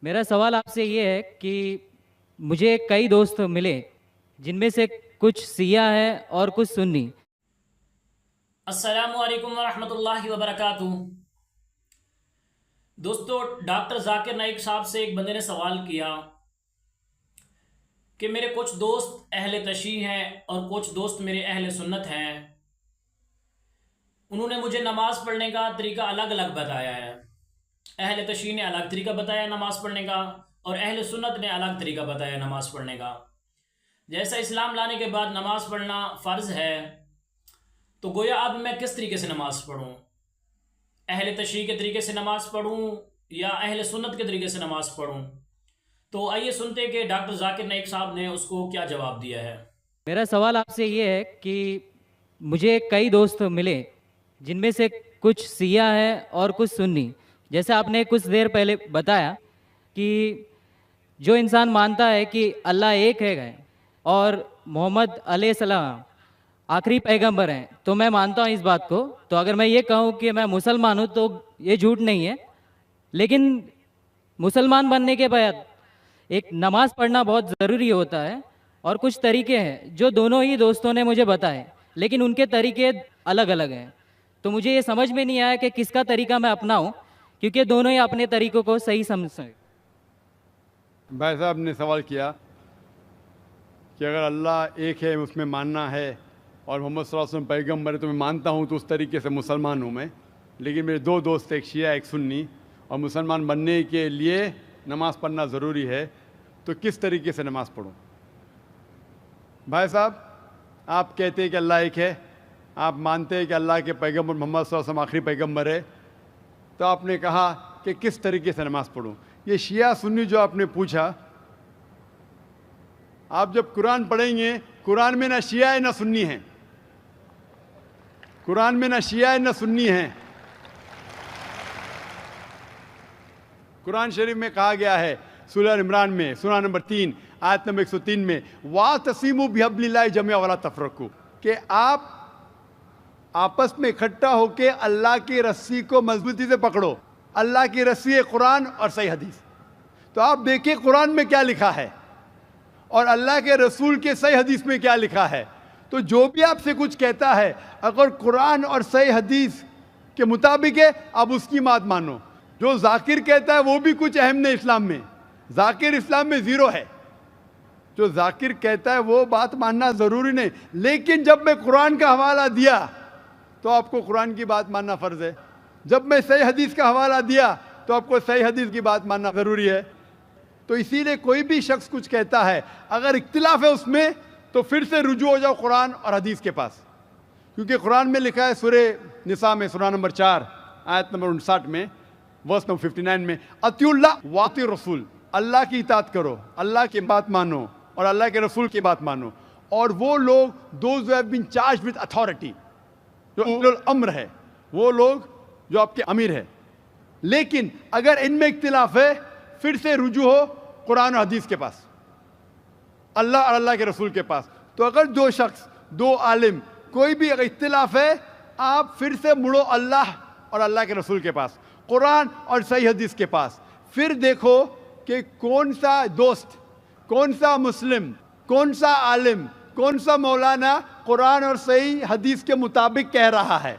میرا سوال آپ سے یہ ہے کہ مجھے کئی دوست ملے جن میں سے کچھ سیاہ ہیں اور کچھ سنی۔ السلام علیکم ورحمۃ اللہ وبرکاتہ۔ دوستو، ڈاکٹر ذاکر نائک صاحب سے ایک بندے نے سوال کیا کہ میرے کچھ دوست اہل تشیع ہیں اور کچھ دوست میرے اہل سنت ہیں۔ انہوں نے مجھے نماز پڑھنے کا طریقہ الگ الگ بتایا ہے۔ اہل تشیع نے الگ طریقہ بتایا نماز پڑھنے کا، اور اہل سنت نے الگ طریقہ بتایا نماز پڑھنے کا۔ جیسا اسلام لانے کے بعد نماز پڑھنا فرض ہے، تو گویا اب میں کس طریقے سے نماز پڑھوں؟ اہل تشیع کے طریقے سے نماز پڑھوں یا اہل سنت کے طریقے سے نماز پڑھوں؟ تو آئیے سنتے ہیں کہ ڈاکٹر ذاکر نائک صاحب نے اس کو کیا جواب دیا ہے۔ میرا سوال آپ سے یہ ہے کہ مجھے کئی دوست ملے جن میں سے کچھ سیاہ ہیں اور کچھ سنی۔ جیسے آپ نے کچھ دیر پہلے بتایا کہ جو انسان مانتا ہے کہ اللہ ایک ہے اور محمد علیہ السلام آخری پیغمبر ہیں، تو میں مانتا ہوں اس بات کو۔ تو اگر میں یہ کہوں کہ میں مسلمان ہوں تو یہ جھوٹ نہیں ہے، لیکن مسلمان بننے کے بعد ایک نماز پڑھنا بہت ضروری ہوتا ہے، اور کچھ طریقے ہیں جو دونوں ہی دوستوں نے مجھے بتائے، لیکن ان کے طریقے الگ الگ ہیں۔ تو مجھے یہ سمجھ میں نہیں آیا کہ کس کا طریقہ میں اپناؤں، کیونکہ دونوں ہی اپنے طریقوں کو صحیح سمجھیں۔ بھائی صاحب نے سوال کیا کہ اگر اللہ ایک ہے اس میں ماننا ہے اور محمد صلی اللہ علیہ وسلم پیغمبر ہے تو میں مانتا ہوں، تو اس طریقے سے مسلمان ہوں میں، لیکن میرے دو دوست، ایک شیعہ ایک سنی، اور مسلمان بننے کے لیے نماز پڑھنا ضروری ہے، تو کس طریقے سے نماز پڑھوں؟ بھائی صاحب، آپ کہتے ہیں کہ اللہ ایک ہے، آپ مانتے ہیں کہ اللہ کے پیغمبر محمد صلی اللہ علیہ وسلم آخری پیغمبر ہے، تو آپ نے کہا کہ کس طریقے سے نماز پڑھوں؟ یہ شیعہ سنی جو آپ نے پوچھا، آپ جب قرآن پڑھیں گے، قرآن میں نہ شیعہ ہے نہ سنی ہیں، قرآن میں نہ شیعہ ہے نہ سنی ہیں۔ قرآن شریف میں کہا گیا ہے سورہ عمران میں، سورہ نمبر 3 آیت نمبر 103 میں، وَاعْتَصِمُوا بِحَبْلِ اللَّهِ جَمِيعًا وَلَا تَفَرَّقُوا، کہ آپ آپس میں اکٹھا ہو کے اللہ کی رسی کو مضبوطی سے پکڑو۔ اللہ کی رسی ہے قرآن اور صحیح حدیث۔ تو آپ دیکھیں قرآن میں کیا لکھا ہے اور اللہ کے رسول کے صحیح حدیث میں کیا لکھا ہے۔ تو جو بھی آپ سے کچھ کہتا ہے، اگر قرآن اور صحیح حدیث کے مطابق ہے، آپ اس کی بات مانو۔ جو ذاکر کہتا ہے وہ بھی کچھ اہم نہیں اسلام میں، ذاکر اسلام میں زیرو ہے۔ جو ذاکر کہتا ہے وہ بات ماننا ضروری نہیں، لیکن جب میں قرآن کا حوالہ دیا تو آپ کو قرآن کی بات ماننا فرض ہے، جب میں صحیح حدیث کا حوالہ دیا تو آپ کو صحیح حدیث کی بات ماننا ضروری ہے۔ تو اسی لیے کوئی بھی شخص کچھ کہتا ہے، اگر اختلاف ہے اس میں، تو پھر سے رجوع ہو جاؤ قرآن اور حدیث کے پاس، کیونکہ قرآن میں لکھا ہے سورہ نساء میں، سورہ نمبر 4 آیت نمبر 59 میں، ورس نمبر 59 میں، اطیعوا اللہ واطیعوا الرسول، اللہ کی اطاعت کرو، اللہ کی بات مانو اور اللہ کے رسول کی بات مانو۔ اور وہ لوگ those who have been charged with authority, جو اولو الامر ہے، وہ لوگ جو آپ کے امیر ہے۔ لیکن اگر ان میں اختلاف ہے، پھر سے رجوع ہو قرآن اور حدیث کے پاس، اللہ اور اللہ کے رسول کے پاس۔ تو اگر دو شخص، دو عالم، کوئی بھی اگر اختلاف ہے، آپ پھر سے مڑو اللہ اور اللہ کے رسول کے پاس، قرآن اور صحیح حدیث کے پاس۔ پھر دیکھو کہ کون سا دوست، کون سا مسلم، کون سا عالم، کون سا مولانا قرآن اور صحیح حدیث کے مطابق کہہ رہا ہے۔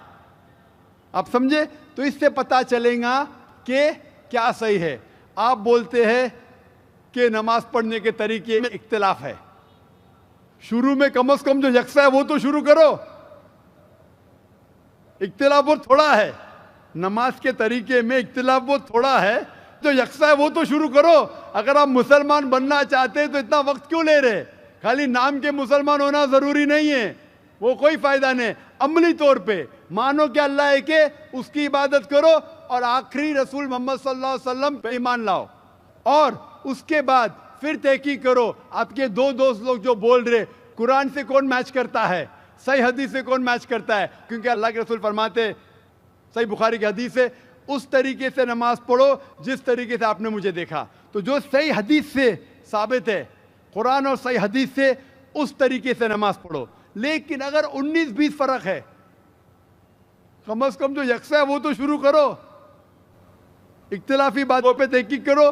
آپ سمجھے؟ تو اس سے پتہ چلے گا کہ کیا صحیح ہے۔ آپ بولتے ہیں کہ نماز پڑھنے کے طریقے میں اختلاف ہے، شروع میں کم از کم جو یکساں ہے وہ تو شروع کرو۔ اختلاف بہت تھوڑا ہے، نماز کے طریقے میں اختلاف بہت تھوڑا ہے، جو یکساں ہے وہ تو شروع کرو۔ اگر آپ مسلمان بننا چاہتے ہیں تو اتنا وقت کیوں لے رہے؟ خالی نام کے مسلمان ہونا ضروری نہیں ہے، وہ کوئی فائدہ نہیں۔ عملی طور پہ مانو کہ اللہ ایک ہے، اس کی عبادت کرو، اور آخری رسول محمد صلی اللہ علیہ وسلم پہ ایمان لاؤ، اور اس کے بعد پھر تحقیق کرو۔ آپ کے دو دوست لوگ جو بول رہے قرآن سے کون میچ کرتا ہے، صحیح حدیث سے کون میچ کرتا ہے، کیونکہ اللہ کے رسول فرماتے، صحیح بخاری کی حدیث ہے، اس طریقے سے نماز پڑھو جس طریقے سے آپ نے مجھے دیکھا۔ تو جو صحیح حدیث سے ثابت ہے، قرآن اور صحیح حدیث سے، اس طریقے سے نماز پڑھو۔ لیکن اگر 19-20 فرق ہے، کم از کم جو یکساں ہے وہ تو شروع کرو۔ اختلافی باتوں پہ تحقیق کرو،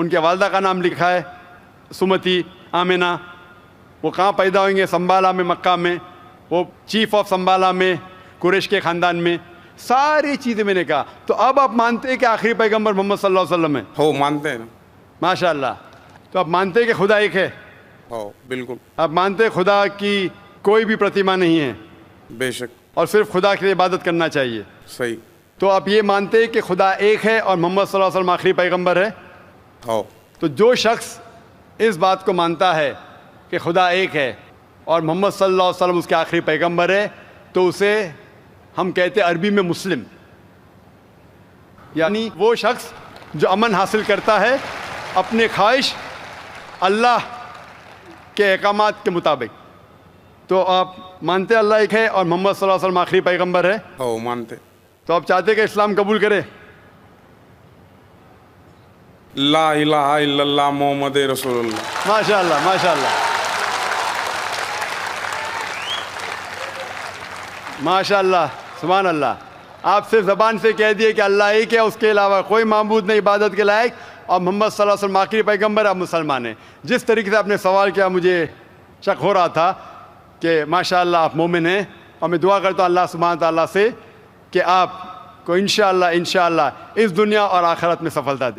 ان کے والدہ کا نام لکھا ہے سمتی آمنہ. وہ کہاں پیدا ہوئیں گے؟ سنبالا میں، مکہ میں. وہ چیف آف سنبالا میں، قریش کے خاندان میں. ساری چیزیں میں نے کہا. تو اب آپ مانتے ہیں کہ آخری پیغمبر محمد صلی اللہ علیہ وسلم ہے؟ ہو مانتے ہیں نا. ماشاء اللہ. تو آپ مانتے ہیں کہ خدا ایک ہے؟ ہو بالکل. آپ مانتے ہیں خدا کی کوئی بھی پرتیما نہیں ہے بے شک. اور صرف خدا کی عبادت کرنا چاہیے؟ صحیح. تو آپ یہ مانتے ہیں کہ خدا ایک ہے اور محمد صلی اللہ علیہ وسلم آخری پیغمبر ہے؟ ہو. تو جو شخص اس بات کو مانتا ہے کہ خدا ایک ہے اور محمد صلی اللہ علیہ وسلم اس کے آخری پیغمبر ہے تو اسے ہم کہتے ہیں عربی میں مسلم. یعنی وہ شخص جو امن حاصل کرتا ہے اپنے خواہش اللہ کے احکامات کے مطابق. تو آپ مانتے اللہ ایک ہے اور محمد صلی اللہ علیہ وسلم آخری پیغمبر ہے؟ ہو مانتے. تو آپ چاہتے کہ اسلام قبول کرے؟ لا الہ الا اللہ محمد رسول اللہ. ماشاء اللہ ماشاء اللہ ماشاء اللہ سبحان اللہ. آپ صرف زبان سے کہہ دیے کہ اللہ ایک ہے، اس کے علاوہ کوئی معبود نہیں عبادت کے لائق، اور محمد صلی اللہ علیہ وسلم آخری پیغمبر، آپ مسلمان ہیں. جس طریقے سے آپ نے سوال کیا مجھے شک ہو رہا تھا کہ ماشاء اللہ آپ مومن ہیں، اور میں دعا کرتا ہوں اللہ سبحانہ تعالیٰ سے کہ آپ کو انشاءاللہ اس دنیا اور آخرت میں سفلتا دے.